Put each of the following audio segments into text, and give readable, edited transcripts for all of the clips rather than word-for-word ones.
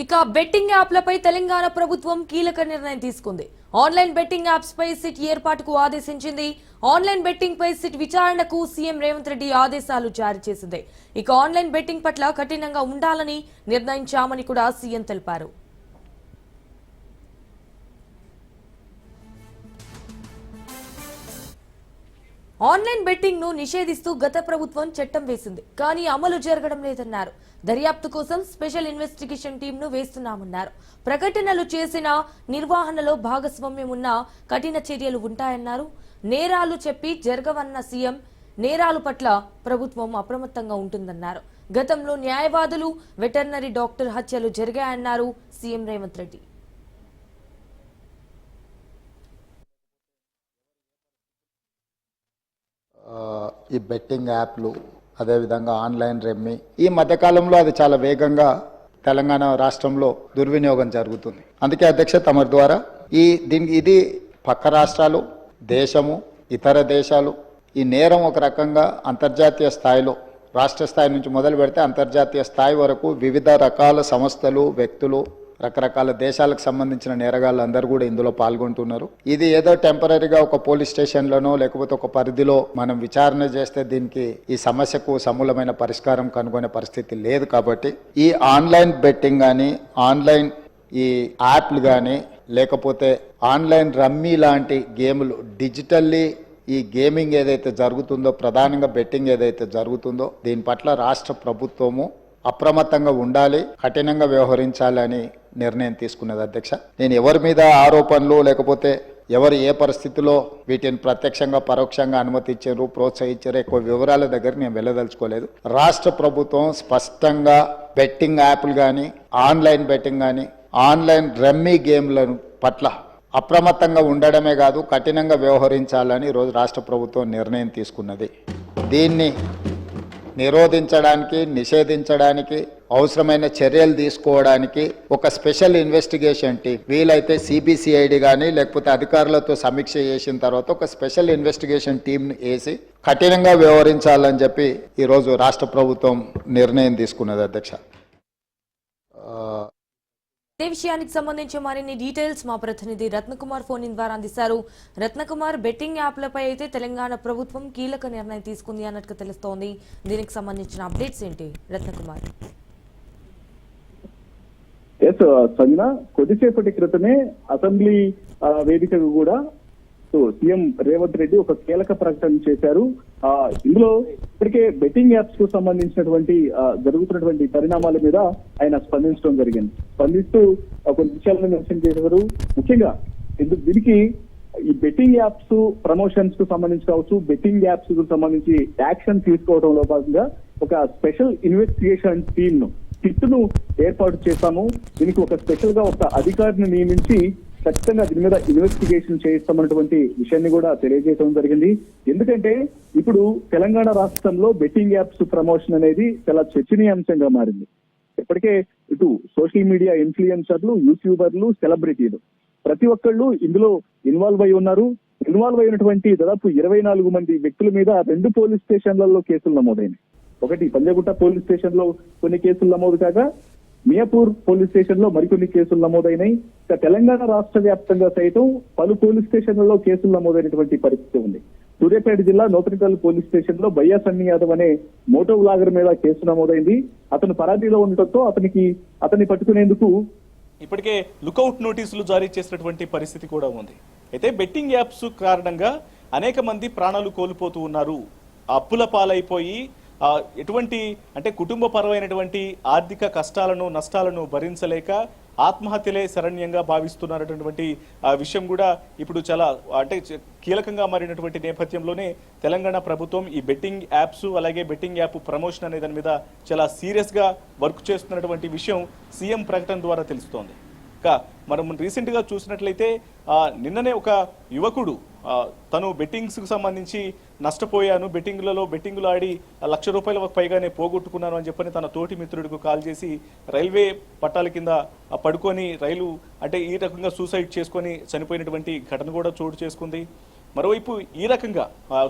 ఇక బెట్టింగ్ యాప్లపై తెలంగాణ ప్రభుత్వం కీలక నిర్ణయం తీసుకుంది. ఆన్లైన్ బెట్టింగ్ యాప్స్ పై సిట్ ఏర్పాటుకు ఆదేశించింది. ఆన్లైన్ బెట్టింగ్ పై సిట్ విచారణకు సీఎం రేవంత్ రెడ్డి ఆదేశాలు జారీ చేసింది. ఇక ఆన్లైన్ బెట్టింగ్ పట్ల కఠినంగా ఉండాలని నిర్ణయించామని కూడా సీఎం తెలిపారు. ఆన్లైన్ బెట్టింగ్ ను నిషేధిస్తూ గత ప్రభుత్వం చట్టం వేసింది. కానీ అమలు జరగడం లేదన్నారు. దర్యాప్తు కోసం స్పెషల్ ఇన్వెస్టిగేషన్ టీమ్ ను వేస్తున్నామన్నారు. ప్రకటనలు చేసిన నిర్వహణలో భాగస్వామ్యం ఉన్న కఠిన చర్యలు ఉంటాయన్నారు. నేరాలు చెప్పి జరగవన్న సీఎం నేరాలు పట్ల ప్రభుత్వం అప్రమత్తంగా ఉంటుందన్నారు. గతంలో న్యాయవాదులు, వెటర్నరీ డాక్టర్ హత్యలు జరిగాయన్నారు సీఎం రేవంత్ రెడ్డి. ఈ బెట్టింగ్ యాప్లు, అదేవిధంగా ఆన్లైన్ రెమ్మీ, ఈ మధ్యకాలంలో అది చాలా వేగంగా తెలంగాణ రాష్ట్రంలో దుర్వినియోగం జరుగుతుంది. అందుకే అధ్యక్ష, తమరి ద్వారా ఇది పక్క రాష్ట్రాలు, దేశము, ఇతర దేశాలు ఈ నేరం ఒక రకంగా అంతర్జాతీయ స్థాయిలో, రాష్ట్ర స్థాయి నుంచి మొదలు పెడితే అంతర్జాతీయ స్థాయి వరకు వివిధ రకాల సంస్థలు, వ్యక్తులు, రకరకాల దేశాలకు సంబంధించిన నేరగాళ్ళు అందరూ కూడా ఇందులో పాల్గొంటున్నారు. ఇది ఏదో టెంపరీగా ఒక పోలీస్ స్టేషన్లోనో లేకపోతే ఒక పరిధిలో మనం విచారణ చేస్తే దీనికి ఈ సమస్యకు సమూలమైన పరిష్కారం కనుగొనే పరిస్థితి లేదు. కాబట్టి ఈ ఆన్లైన్ బెట్టింగ్ కానీ, ఆన్లైన్ ఈ యాప్లు కానీ, లేకపోతే ఆన్లైన్ రమ్మీ లాంటి గేములు, డిజిటల్లీ ఈ గేమింగ్ ఏదైతే జరుగుతుందో, ప్రధానంగా బెట్టింగ్ ఏదైతే జరుగుతుందో, దీని పట్ల రాష్ట్ర ప్రభుత్వము అప్రమత్తంగా ఉండాలి, కఠినంగా వ్యవహరించాలని నిర్ణయం తీసుకున్నది అధ్యక్ష. నేను ఎవరి మీద ఆరోపణలు లేకపోతే ఎవరు ఏ పరిస్థితిలో వీటిని ప్రత్యక్షంగా పరోక్షంగా అనుమతించారు, ప్రోత్సహించారు, ఎక్కువ వివరాల దగ్గర నేను వెళ్ళదలుచుకోలేదు. రాష్ట్ర ప్రభుత్వం స్పష్టంగా బెట్టింగ్ యాప్లు కానీ, ఆన్లైన్ బెట్టింగ్ కానీ, ఆన్లైన్ రమ్మీ గేమ్ల పట్ల అప్రమత్తంగా ఉండడమే కాదు, కఠినంగా వ్యవహరించాలని ఈరోజు రాష్ట్ర ప్రభుత్వం నిర్ణయం తీసుకున్నది. దీన్ని నిరోధించడానికి, నిషేధించడానికి అవసరమైన చర్యలు తీసుకోవడానికి ఒక స్పెషల్ ఇన్వెస్టిగేషన్ టీం, వీలైతే సిబిసిఐడి కానీ లేకపోతే అధికారులతో సమీక్ష చేసిన తర్వాత ఒక స్పెషల్ ఇన్వెస్టిగేషన్ టీంను వేసి కఠినంగా వ్యవహరించాలని చెప్పి ఈరోజు రాష్ట్ర ప్రభుత్వం నిర్ణయం తీసుకున్నది అధ్యక్ష. ఇదే విషయానికి సంబంధించి మరిన్ని డీటెయిల్స్ మా ప్రతినిధి రత్నకుమార్ ఫోన్ ఇన్ ద్వారా అందిస్తారు. రత్నకుమార్, బెట్టింగ్ యాప్లపై అయితే తెలంగాణ ప్రభుత్వం కీలక నిర్ణయం తీసుకుంది అన్నట్టుగా తెలుస్తోంది. దీనికి సంబంధించిన అప్డేట్స్ ఏంటి రత్నకుమార్? సంజన, కొద్దిసేపటి క్రితమే అసెంబ్లీ వేదికకు కూడా సీఎం రేవంత్ రెడ్డి ఒక కీలక ప్రకటన చేశారు. ఇందులో ఇప్పటికే బెట్టింగ్ యాప్స్ కు సంబంధించినటువంటి జరుగుతున్నటువంటి పరిణామాల మీద ఆయన స్పందించడం జరిగింది. స్పందిస్తూ కొన్ని విషయాలను మెన్షన్ చేశారు. ముఖ్యంగా దీనికి ఈ బెట్టింగ్ యాప్స్ ప్రమోషన్స్ కు సంబంధించి కావచ్చు, బెట్టింగ్ యాప్స్ కు సంబంధించి యాక్షన్ తీసుకోవడంలో భాగంగా ఒక స్పెషల్ ఇన్వెస్టిగేషన్ టీమ్ ను ఏర్పాటు చేశాము. దీనికి ఒక స్పెషల్ గా ఒక అధికారిని నియమించి ఖచ్చితంగా దీని మీద ఇన్వెస్టిగేషన్ చేస్తామన్నటువంటి విషయాన్ని కూడా తెలియజేయడం జరిగింది. ఎందుకంటే ఇప్పుడు తెలంగాణ రాష్ట్రంలో బెట్టింగ్ యాప్స్ ప్రమోషన్ అనేది చాలా చర్చనీయాంశంగా మారింది. ఇప్పటికే ఇటు సోషల్ మీడియా ఇన్ఫ్లుయెన్సర్లు, యూట్యూబర్లు, సెలబ్రిటీలు ప్రతి ఒక్కళ్ళు ఇందులో ఇన్వాల్వ్ అయి ఉన్నారు. ఇన్వాల్వ్ అయినటువంటి దాదాపు 24 మంది వ్యక్తుల మీద 2 పోలీస్ స్టేషన్లలో కేసులు నమోదైనాయి. ఒకటి పంజగుట్ట పోలీస్ స్టేషన్ లో కొన్ని కేసులు నమోదు కాగా, మియాపూర్ పోలీస్ స్టేషన్ లో మరికొన్ని కేసులు నమోదైనాయి. తెలంగాణ రాష్ట్ర వ్యాప్తంగా సైతం పలు పోలీస్ స్టేషన్లలో కేసులు నమోదైనటువంటి పరిస్థితి ఉంది. సూర్యాపేట జిల్లా నూతనకల్ పోలీస్ స్టేషన్ లో బయ్యా సన్నీ యాదవ్ అనే మోటో వ్లాగర్ మీద కేసు నమోదైంది. అతను పరారీలో ఉండటంతో అతన్ని పట్టుకునేందుకు ఇప్పటికే లుకౌట్ నోటీసులు జారీ చేసినటువంటి పరిస్థితి కూడా ఉంది. అయితే బెట్టింగ్ యాప్స్ కారణంగా అనేక మంది ప్రాణాలు కోల్పోతూ ఉన్నారు. అప్పుల పాలైపోయి ఎటువంటి అంటే కుటుంబపరమైనటువంటి ఆర్థిక కష్టాలను, నష్టాలను భరించలేక ఆత్మహత్యలే శరణ్యంగా భావిస్తున్నటువంటి విషయం కూడా ఇప్పుడు చాలా అంటే కీలకంగా మారినటువంటి నేపథ్యంలోనే తెలంగాణ ప్రభుత్వం ఈ బెట్టింగ్ యాప్స్, అలాగే బెట్టింగ్ యాప్ ప్రమోషన్ అనే దాని మీద చాలా సీరియస్గా వర్క్ చేస్తున్నటువంటి విషయం సీఎం ప్రకటన ద్వారా తెలుస్తోంది. మనం రీసెంట్గా చూసినట్లయితే నిన్ననే ఒక యువకుడు తను బెట్టింగ్స్కి సంబంధించి నష్టపోయాను, బెట్టింగ్లు ఆడి ₹1,00,000 పైగానే పోగొట్టుకున్నాను అని చెప్పని తన తోటి మిత్రుడికి కాల్ చేసి రైల్వే పట్టాల కింద పడుకొని రైలు అంటే ఈ రకంగా సూసైడ్ చేసుకొని చనిపోయినటువంటి ఘటన కూడా చోటు చేసుకుంది. మరోవైపు ఈ రకంగా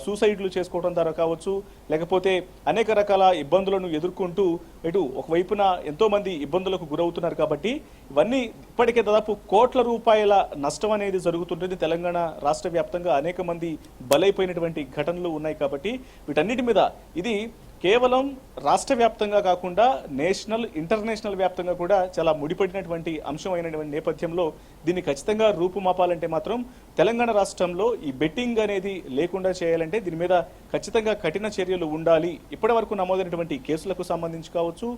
సూసైడ్లు చేసుకోవడం ద్వారా కావచ్చు, లేకపోతే అనేక రకాల ఇబ్బందులను ఎదుర్కొంటూ ఇటు ఒకవైపున ఎంతో మంది ఇబ్బందులకు గురవుతున్నారు. కాబట్టి ఇవన్నీ ఇప్పటికే దాదాపు కోట్ల రూపాయల నష్టం అనేది జరుగుతుంటుంది. తెలంగాణ రాష్ట్ర వ్యాప్తంగా అనేక మంది బలైపోయినటువంటి ఘటనలు ఉన్నాయి. కాబట్టి వీటన్నిటి మీద ఇది కేవలం రాష్ట్ర వ్యాప్తంగా కాకుండా నేషనల్, ఇంటర్నేషనల్ వ్యాప్తంగా కూడా చాలా ముడిపడినటువంటి అంశం అయినటువంటి నేపథ్యంలో దీన్ని ఖచ్చితంగా రూపుమాపాలంటే మాత్రం తెలంగాణ రాష్ట్రంలో ఈ బెట్టింగ్ అనేది లేకుండా చేయాలంటే దీని మీద ఖచ్చితంగా కఠిన చర్యలు ఉండాలి. ఇప్పటి వరకు నమోదైనటువంటి కేసులకు సంబంధించి కావచ్చు,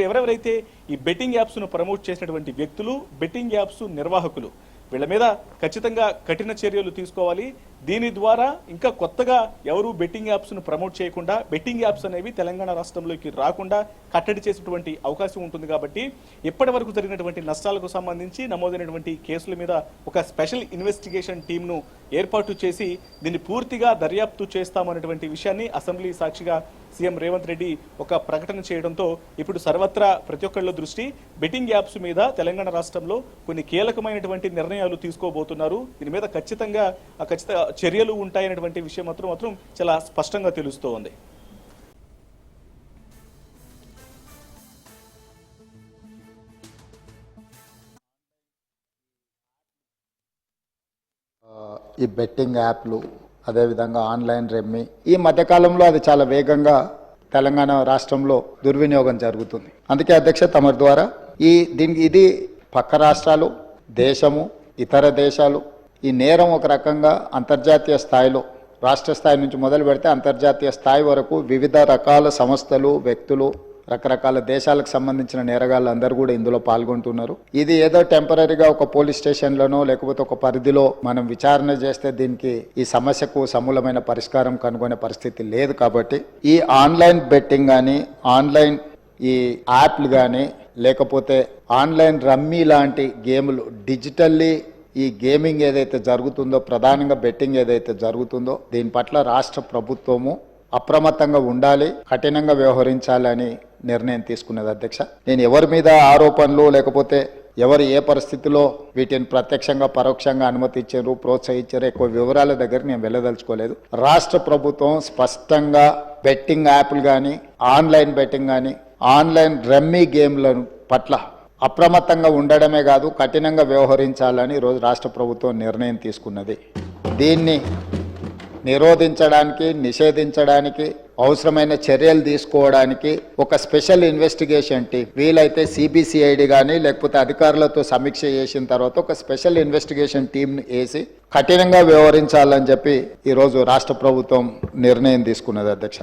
ఎవరెవరైతే ఈ బెట్టింగ్ యాప్స్ను ప్రమోట్ చేసినటువంటి వ్యక్తులు, బెట్టింగ్ యాప్స్ నిర్వాహకులు, వీళ్ళ మీద ఖచ్చితంగా కఠిన చర్యలు తీసుకోవాలి. దీని ద్వారా ఇంకా కొత్తగా ఎవరు బెట్టింగ్ యాప్స్ను ప్రమోట్ చేయకుండా, బెట్టింగ్ యాప్స్ అనేవి తెలంగాణ రాష్ట్రంలోకి రాకుండా కట్టడి చేసేటువంటి అవకాశం ఉంటుంది. కాబట్టి ఇప్పటి వరకు జరిగినటువంటి నష్టాలకు సంబంధించి నమోదైనటువంటి కేసుల మీద ఒక స్పెషల్ ఇన్వెస్టిగేషన్ టీంను ఏర్పాటు చేసి దీన్ని పూర్తిగా దర్యాప్తు చేస్తామనేటువంటి విషయాన్ని అసెంబ్లీ సాక్షిగా సీఎం రేవంత్ రెడ్డి ఒక ప్రకటన చేయడంతో ఇప్పుడు సర్వత్రా ప్రతి ఒక్కళ్ళ దృష్టి బెట్టింగ్ యాప్స్ మీద తెలంగాణ రాష్ట్రంలో కొన్ని కీలకమైనటువంటి నిర్ణయాలు తీసుకోబోతున్నారు. దీని మీద ఖచ్చితంగా చర్యలు ఉంటాయనేటువంటి విషయం మాత్రం చాలా స్పష్టంగా తెలుస్తోంది. ఈ బెట్టింగ్ యాప్లు, అదేవిధంగా ఆన్లైన్ రెమ్మీ, ఈ మధ్యకాలంలో అది చాలా వేగంగా తెలంగాణ రాష్ట్రంలో దుర్వినియోగం జరుగుతుంది. అందుకే అధ్యక్ష తమరి ద్వారా ఇది పక్క రాష్ట్రాలు, దేశము, ఇతర దేశాలు ఈ నేరం ఒక రకంగా అంతర్జాతీయ స్థాయిలో, రాష్ట్ర స్థాయి నుంచి మొదలు పెడితే అంతర్జాతీయ స్థాయి వరకు వివిధ రకాల సంస్థలు, వ్యక్తులు, రకరకాల దేశాలకు సంబంధించిన నేరగాళ్ళు అందరూ కూడా ఇందులో పాల్గొంటున్నారు. ఇది ఏదో టెంపరీగా ఒక పోలీస్ స్టేషన్లోనో లేకపోతే ఒక పరిధిలో మనం విచారణ చేస్తే దీనికి ఈ సమస్యకు సమూలమైన పరిష్కారం కనుగొనే పరిస్థితి లేదు. కాబట్టి ఈ ఆన్లైన్ బెట్టింగ్ కానీ, ఆన్లైన్ ఈ యాప్లు కానీ, లేకపోతే ఆన్లైన్ రమ్మీ లాంటి గేములు, డిజిటల్లీ ఈ గేమింగ్ ఏదైతే జరుగుతుందో, ప్రధానంగా బెట్టింగ్ ఏదైతే జరుగుతుందో దీని పట్ల రాష్ట్ర ప్రభుత్వము అప్రమత్తంగా ఉండాలి, కఠినంగా వ్యవహరించాలని నిర్ణయం తీసుకున్నది అధ్యక్ష. నేను ఎవరి మీద ఆరోపణలు లేకపోతే ఎవరు ఏ పరిస్థితిలో వీటిని ప్రత్యక్షంగా పరోక్షంగా అనుమతించారు, ప్రోత్సహించారు, ఎక్కువ వివరాల దగ్గర నేను వెళ్ళదలుచుకోలేదు. రాష్ట్ర ప్రభుత్వం స్పష్టంగా బెట్టింగ్ యాప్లు కానీ, ఆన్లైన్ బెట్టింగ్ కానీ, ఆన్లైన్ రమ్మీ గేమ్లను పట్ల అప్రమత్తంగా ఉండడమే కాదు కఠినంగా వ్యవహరించాలని ఈరోజు రాష్ట్ర ప్రభుత్వం నిర్ణయం తీసుకున్నది. దీన్ని నిరోధించడానికి, నిషేధించడానికి అవసరమైన చర్యలు తీసుకోవడానికి ఒక స్పెషల్ ఇన్వెస్టిగేషన్ టీం, వీలైతే సిబిసిఐడి కానీ లేకపోతే అధికారులతో సమీక్ష చేసిన తర్వాత ఒక స్పెషల్ ఇన్వెస్టిగేషన్ టీంని వేసి కఠినంగా వ్యవహరించాలని చెప్పి ఈరోజు రాష్ట్ర ప్రభుత్వం నిర్ణయం తీసుకున్నది అధ్యక్ష.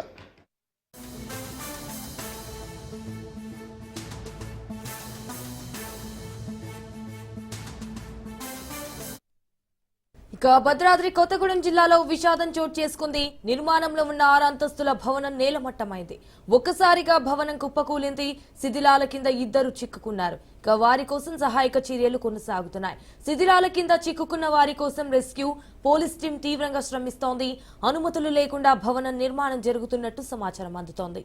ఇక భద్రాద్రి కొత్తగూడెం జిల్లాలో విషాదం చోటు చేసుకుంది. నిర్మాణంలో ఉన్న 6 అంతస్తుల భవనం నేలమట్టమైంది. ఒక్కసారిగా భవనం కుప్పకూలింది. శిథిలాల కింద 2 చిక్కుకున్నారు. ఇక వారి కోసం సహాయక చర్యలు కొనసాగుతున్నాయి. శిథిలాల కింద చిక్కుకున్న వారి కోసం రెస్క్యూ పోలీస్ టీం తీవ్రంగా శ్రమిస్తోంది. అనుమతులు లేకుండా భవనం నిర్మాణం జరుగుతున్నట్టు సమాచారం అందుతోంది.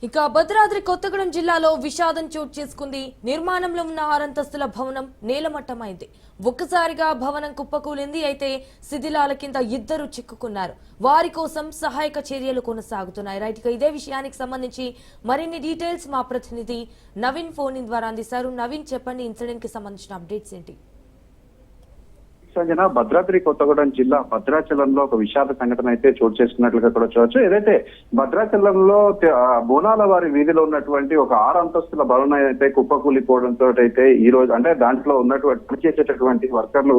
ఇక భద్రాద్రి కొత్తగూడెం జిల్లాలో విషాదం చోటు చేసుకుంది. నిర్మాణంలో ఉన్న 6 అంతస్తుల భవనం నేలమట్టమైంది. ఒక్కసారిగా భవనం కుప్పకూలింది. అయితే శిథిలాల కింద 2 చిక్కుకున్నారు. వారి కోసం సహాయక చర్యలు కొనసాగుతున్నాయి. రైట్, ఇక ఇదే విషయానికి సంబంధించి మరిన్ని డీటెయిల్స్ మా ప్రతినిధి నవీన్ ఫోన్ ద్వారా అందిస్తారు. నవీన్, చెప్పండి, ఇన్సిడెంట్ కి సంబంధించిన అప్డేట్స్ ఏంటి? సంజన, భద్రాద్రి కొత్తగూడెం జిల్లా భద్రాచలంలో ఒక విషాద సంఘటన అయితే చోటు చేసుకున్నట్లుగా కూడా చూడవచ్చు. ఏదైతే భద్రాచలంలో బోనాల వారి వీధిలో ఉన్నటువంటి ఒక 6 అంతస్తుల భవనం అయితే కుప్పకూలిపోవడంతో అయితే ఈ రోజు అంటే దాంట్లో ఉన్నటువంటి పనిచేసేటటువంటి వర్కర్లు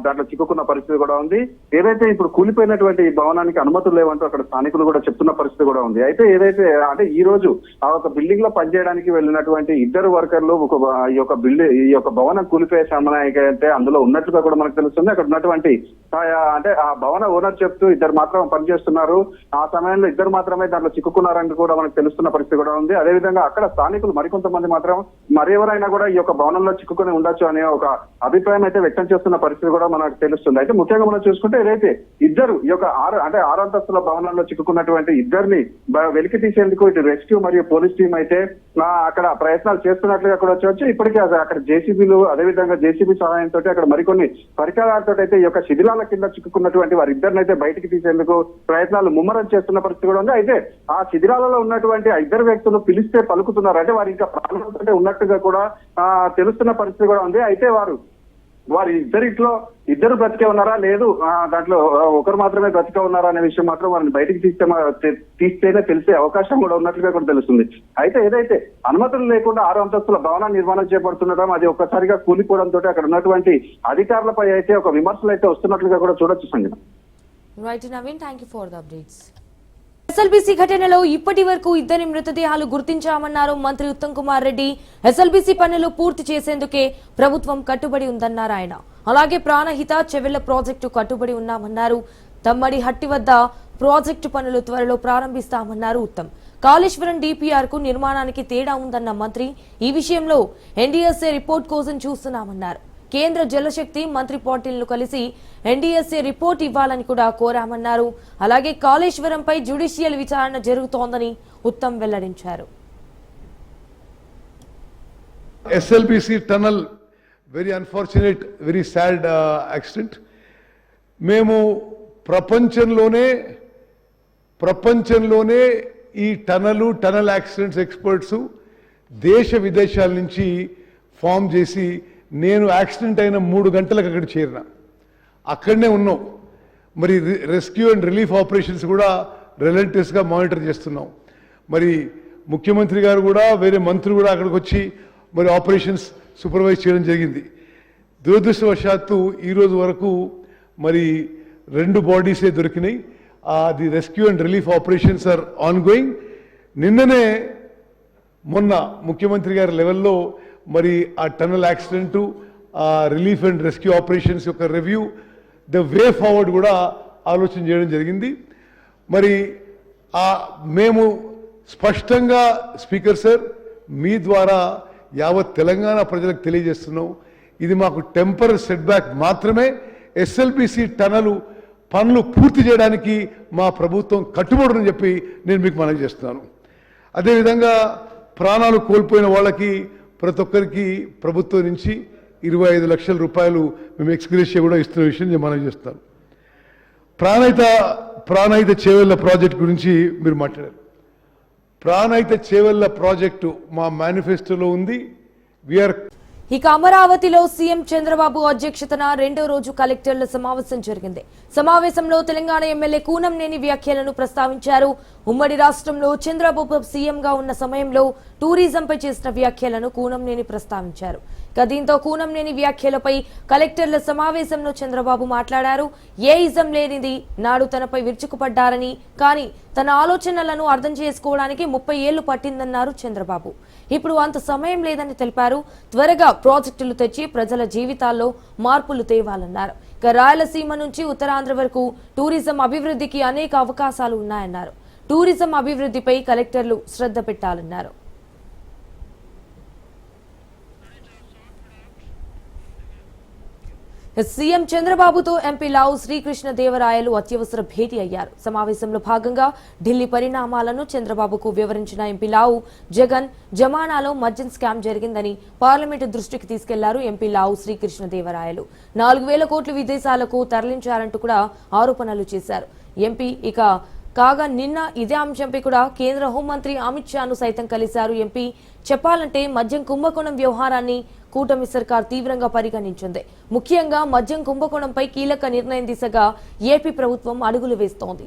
దాంట్లో చిక్కుకున్న పరిస్థితి కూడా ఉంది. ఏదైతే ఇప్పుడు కూలిపోయినటువంటి ఈ భవనానికి అనుమతులు లేవంటూ అక్కడ స్థానికులు కూడా చెప్తున్న పరిస్థితి కూడా ఉంది. అయితే ఏదైతే అంటే ఈ రోజు ఆ ఒక బిల్డింగ్ లో పనిచేయడానికి వెళ్ళినటువంటి 2 వర్కర్లు ఈ యొక్క భవనం కూలిపోయే సమయానికి అయితే అందులో ఉన్నట్లుగా కూడా మనకు తెలుస్తుంది. అక్కడ ఉన్నటువంటి అంటే ఆ భవన ఓనర్ చెప్తూ 2 మాత్రం పనిచేస్తున్నారు, ఆ సమయంలో 2 మాత్రమే దాంట్లో చిక్కుకున్నారని కూడా మనకు తెలుస్తున్న పరిస్థితి కూడా ఉంది. అదేవిధంగా అక్కడ స్థానికులు మరికొంతమంది మాత్రం మరెవరైనా కూడా ఈ యొక్క భవనంలో చిక్కుకుని ఉండొచ్చు అనే ఒక అభిప్రాయం అయితే వ్యక్తం చేస్తున్న పరిస్థితి కూడా మనకు తెలుస్తుంది. అయితే ముఖ్యంగా మనం చూసుకుంటే ఏదైతే 2 ఈ యొక్క 6 అంతస్తుల భవనంలో చిక్కుకున్నటువంటి 2ని వెలికి తీసేందుకు ఇటు రెస్క్యూ మరియు పోలీస్ టీం అయితే అక్కడ ప్రయత్నాలు చేస్తున్నట్లుగా కూడా వచ్చి ఇప్పటికే అక్కడ జేసీబీలు అదేవిధంగా జేసీబీ సహాయంతో అక్కడ మరికొన్ని పరికరాలతో అయితే ఈ యొక్క శిథిలాల కింద చిక్కుకున్నటువంటి వారిద్దరిని అయితే బయటికి తీసేందుకు ప్రయత్నాలు ముమ్మరం చేస్తున్న పరిస్థితి కూడా ఉంది. అయితే ఆ శిథిలాలలో ఉన్నటువంటి 2 వ్యక్తులు పిలిస్తే పలుకుతున్నారు, అంటే వారు ఇంకా ప్రాణాలతో ఉన్నట్టుగా కూడా తెలుస్తున్న పరిస్థితి కూడా ఉంది. అయితే వారి ఇద్దరిట్లో 2 బ్రతికే ఉన్నారా లేదు దాంట్లో ఒకరు మాత్రమే బ్రతికే ఉన్నారా అనే విషయం మాత్రం వారిని బయటికి తీస్తేనే తెలిసే అవకాశం కూడా ఉన్నట్లుగా కూడా తెలుస్తుంది. అయితే ఏదైతే అనుమతులు లేకుండా 6 అంతస్తుల భవన నిర్మాణం చేపడుతుండటం అది ఒక్కసారిగా కూలిపోవడంతో అక్కడ ఉన్నటువంటి అధికారులపై అయితే ఒక విమర్శలు అయితే వస్తున్నట్లుగా కూడా చూడొచ్చు సంగీతం. Right Naveen, thank you for the updates. SLBC ఘటనలో ఇప్పటి వరకు 2 మృతదేహాలు గుర్తించామన్నారు మంత్రి ఉత్తమ్ కుమార్ రెడ్డి. ఎస్ఎల్బీసీ పనులు పూర్తి చేసేందుకే ప్రభుత్వం కట్టుబడి ఉందన్నారు ఆయన. అలాగే ప్రాణహిత చెవెళ్ల ప్రాజెక్టు కట్టుబడి ఉన్నామన్నారు. తమ్మడి హట్టి వద్ద ప్రాజెక్టు పనులు త్వరలో ప్రారంభిస్తామన్నారు ఉత్తమ్. కాళేశ్వరం డిపిఆర్ కు నిర్మాణానికి తేడా ఉందన్న మంత్రి ఈ విషయంలో ఎన్డీఎస్ఏ రిపోర్ట్ కోసం చూస్తున్నామన్నారు. కేంద్ర జలశక్తి మంత్రి పాటిల్ను కలిసి ఎన్డీఎస్ఏ రిపోర్ట్ ఇవ్వాలని కూడా కోరామన్నారు. అలాగే కాళేశ్వరంపై జ్యుడిషియల్ విచారణ జరుగుతోందని ఉత్తమ్ వెల్లడించారు. SLBC tunnel very unfortunate, very sad accident. మేము ప్రపంచంలోనే ఈ టనల్ యాక్సిడెంట్స్ ఎక్స్పర్ట్స్ దేశ విదేశాల నుంచి ఫామ్ చేసి నేను యాక్సిడెంట్ అయిన 3 గంటలకు అక్కడ చేరిన, అక్కడనే ఉన్నాం. మరి రెస్క్యూ అండ్ రిలీఫ్ ఆపరేషన్స్ కూడా రిలెంటివ్స్గా మానిటర్ చేస్తున్నాం. మరి ముఖ్యమంత్రి గారు కూడా వేరే మంత్రులు కూడా అక్కడికి వచ్చి మరి ఆపరేషన్స్ సూపర్వైజ్ చేయడం జరిగింది. దురదృష్టవశాత్తు ఈరోజు వరకు మరి 2 బాడీసే దొరికినాయి. The rescue and relief operations are ongoing. నిన్ననే మొన్న ముఖ్యమంత్రి గారి లెవెల్లో మరి ఆ tunnel accident, relief and rescue operations యొక్క రివ్యూ, ద వే ఫార్వర్డ్ కూడా ఆలోచన చేయడం జరిగింది. మరి మేము స్పష్టంగా స్పీకర్ సార్ మీ ద్వారా యావత్ తెలంగాణ ప్రజలకు తెలియజేస్తున్నాం, ఇది మాకు టెంపరరీ సెట్ బ్యాక్ మాత్రమే. ఎస్ఎల్బిసి టనల్ పనులు పూర్తి చేయడానికి మా ప్రభుత్వం కట్టుబడుని చెప్పి నేను మీకు మనవి చేస్తున్నాను. అదేవిధంగా ప్రాణాలు కోల్పోయిన వాళ్ళకి ప్రతి ఒక్కరికి ప్రభుత్వం నుంచి 25 లక్షల రూపాయలు మేము ఎక్స్గ్రేషియా కూడా ఇస్తున్న విషయం నేను మనవి చేస్తాను. ప్రాణహిత చేవెళ్ల ప్రాజెక్ట్ గురించి మీరు మాట్లాడారు. ప్రాణహిత చేవెళ్ల ప్రాజెక్టు మా మేనిఫెస్టోలో ఉంది. ఇక అమరావతిలో సీఎం చంద్రబాబు అధ్యక్షతన 2వ రోజు కలెక్టర్ల సమావేశం జరిగింది. సమావేశంలో తెలంగాణ ఎమ్మెల్యే కూనంనేని వ్యాఖ్యలను ప్రస్తావించారు. ఉమ్మడి రాష్ట్రంలో చంద్రబాబు సీఎంగా ఉన్న సమయంలో టూరిజంపై చేసిన వ్యాఖ్యలను కూనంనేని ప్రస్తావించారు. దీంతో కూనంనేని వ్యాఖ్యలపై కలెక్టర్ల సమావేశంలో చంద్రబాబు మాట్లాడారు. ఏ ఇజం లేనిది నాడు తనపై విరుచుకుపడ్డారని, కానీ తన ఆలోచనలను అర్థం చేసుకోవడానికి 30 ఏళ్లు పట్టిందన్నారు చంద్రబాబు. ఇప్పుడు అంత సమయం లేదని తెలిపారు. త్వరగా ప్రాజెక్టులు తెచ్చి ప్రజల జీవితాల్లో మార్పులు తేవాలన్నారు. ఇక రాయలసీమ నుంచి ఉత్తరాంధ్ర వరకు టూరిజం అభివృద్ధికి అనేక అవకాశాలు ఉన్నాయన్నారు. టూరిజం అభివృద్ధిపై కలెక్టర్లు శ్రద్ధ పెట్టాలన్నారు. సీఎం చంద్రబాబుతో ఎంపీ లావు శ్రీకృష్ణదేవరాయలు అత్యవసర భేటీ అయ్యారు. సమావేశంలో భాగంగా ఢిల్లీ పరిణామాలను చంద్రబాబుకు వివరించిన ఎంపీ లావు జగన్ జమానాలో మద్యం స్కామ్ జరిగిందని పార్లమెంటు దృష్టికి తీసుకెళ్లారు. ఎంపీ లావు శ్రీకృష్ణదేవరాయలు 4,000 కోట్లు విదేశాలకు తరలించారంటూ కూడా ఆరోపణలు చేశారు. ఎంపీ కాగా నిన్న ఇదే అంశంపై కూడా కేంద్ర హోంమంత్రి అమిత్ షాను సైతం కలిశారు. ఎంపీ చెప్పాలంటే మద్యం కుంభకోణం వ్యవహారాన్ని కూటమి సర్కార్ తీవ్రంగా పరిగణించింది. ముఖ్యంగా మద్యం కుంభకోణంపై కీలక నిర్ణయం దిశగా ఏపీ ప్రభుత్వం అడుగులు వేస్తోంది.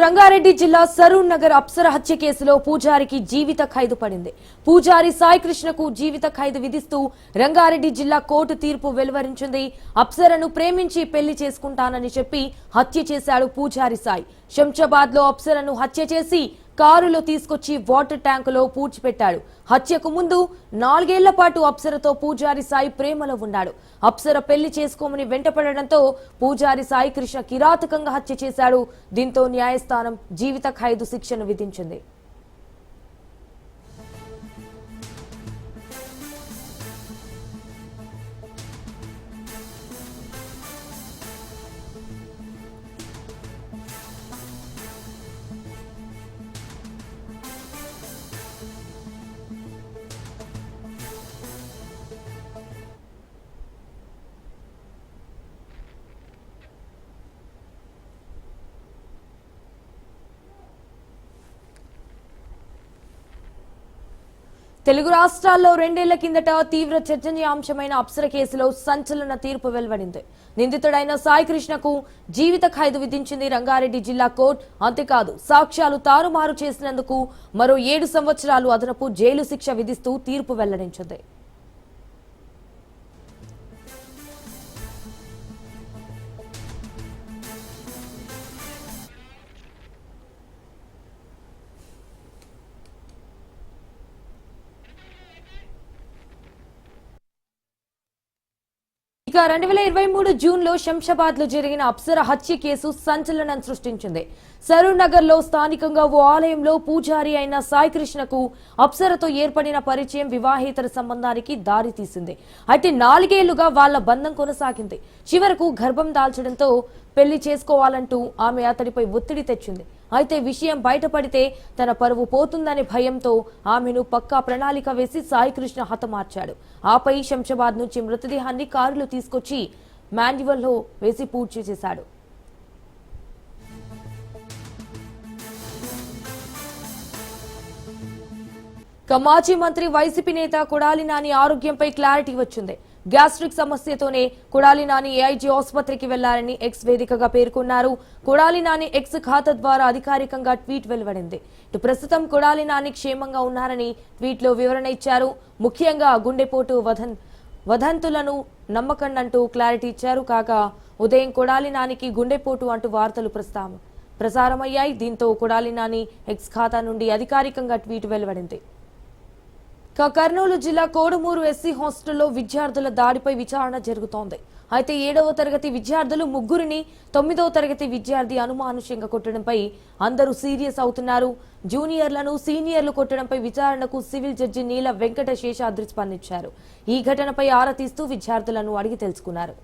రంగారెడ్డి జిల్లా సరూర్ నగర్ అప్సర హత్య కేసులో పూజారికి జీవిత ఖైదు పడింది. పూజారి సాయి కృష్ణకు జీవిత ఖైదు విధిస్తూ రంగారెడ్డి జిల్లా కోర్టు తీర్పు వెలువరించింది. అప్సరను ప్రేమించి పెళ్లి చేసుకుంటానని చెప్పి హత్య చేశాడు పూజారి సాయి. శంషాబాద్ లో అప్సరను హత్య చేసి కారులో తీసుకొచ్చి వాటర్ ట్యాంకులో పూడ్చిపెట్టాడు. హత్యకు ముందు 4 ఏళ్ల పాటు అప్సరతో పూజారి సాయి ప్రేమలో ఉన్నాడు. అప్సర పెళ్లి చేసుకోమని వెంటపడడంతో పూజారి సాయి కృష్ణ కిరాతకంగా హత్య చేశాడు. దీంతో న్యాయస్థానం జీవిత ఖైదు శిక్షను విధించింది. తెలుగు రాష్ట్రాల్లో 2 ఏళ్ల కిందట తీవ్ర చర్చనీయాంశమైన అప్సర కేసులో సంచలన తీర్పు వెలువడింది. నిందితుడైన సాయి కృష్ణకు జీవిత ఖైదు విధించింది రంగారెడ్డి జిల్లా కోర్టు. అంతేకాదు సాక్ష్యాలు తారుమారు చేసినందుకు మరో 7 సంవత్సరాలు అదనపు జైలు శిక్ష విధిస్తూ తీర్పు వెల్లడించింది. ఇక 2023 జూన్ లో శంషాబాద్ లో జరిగిన అప్సర హత్య కేసు సంచలనం సృష్టించింది. సరూర్ నగర్ లో స్థానికంగా ఓ ఆలయంలో పూజారి అయిన సాయి కృష్ణకు అప్సరతో ఏర్పడిన పరిచయం వివాహేతర సంబంధానికి దారి తీసింది. అయితే 4 ఏళ్లుగా వాళ్ల బంధం కొనసాగింది. చివరకు గర్భం దాల్చడంతో పెళ్లి చేసుకోవాలంటూ ఆమె అతడిపై ఒత్తిడి తెచ్చింది. అయితే విషయం బయటపడితే తన పరువు పోతుందనే భయంతో ఆమెను పక్కా ప్రణాళిక వేసి సాయి కృష్ణ హతమార్చాడు. ఆపై శంషాబాద్ నుంచి మృతదేహాన్ని కారులో తీసుకొచ్చి మాన్యువల్లో వేసి పూడ్చి చేశాడు. మాజీ మంత్రి వైసీపీ నేత కొడాలి నాని ఆరోగ్యంపై క్లారిటీ వచ్చింది. గ్యాస్ట్రిక్ సమస్యతోనే కొడాలి నాని ఏఐజీ ఆసుపత్రికి వెళ్లారని ఎక్స్ వేదికగా పేర్కొన్నారు. కొడాలి నాని ఎక్స్ ఖాతా ద్వారా అధికారికంగా ట్వీట్ వెలువడింది. ఇటు ప్రస్తుతం కొడాలి నాని క్షేమంగా ఉన్నారని ట్వీట్ లో వివరణ ఇచ్చారు. ముఖ్యంగా గుండెపోటు వదంతులను నమ్మకండంటూ క్లారిటీ ఇచ్చారు. కాగా ఉదయం కొడాలి నానికి గుండెపోటు అంటూ వార్తలు ప్రసారమయ్యాయి. దీంతో కొడాలి నాని ఎక్స్ ఖాతా నుండి అధికారికంగా ట్వీట్ వెలువడింది. కర్నూలు జిల్లా కోడుమూరు ఎస్సీ హాస్టల్లో విద్యార్థుల దాడిపై విచారణ జరుగుతోంది. అయితే 7వ తరగతి విద్యార్థులు 3ని 9వ తరగతి విద్యార్థి అనుమానుష్యంగా కొట్టడంపై అందరూ సీరియస్ అవుతున్నారు. జూనియర్లను సీనియర్లు కొట్టడంపై విచారణకు సివిల్ జడ్జి నీల వెంకట శేషాద్రి స్పందించారు. ఈ ఘటనపై ఆరా తీస్తూ విద్యార్థులను అడిగి తెలుసుకున్నారు.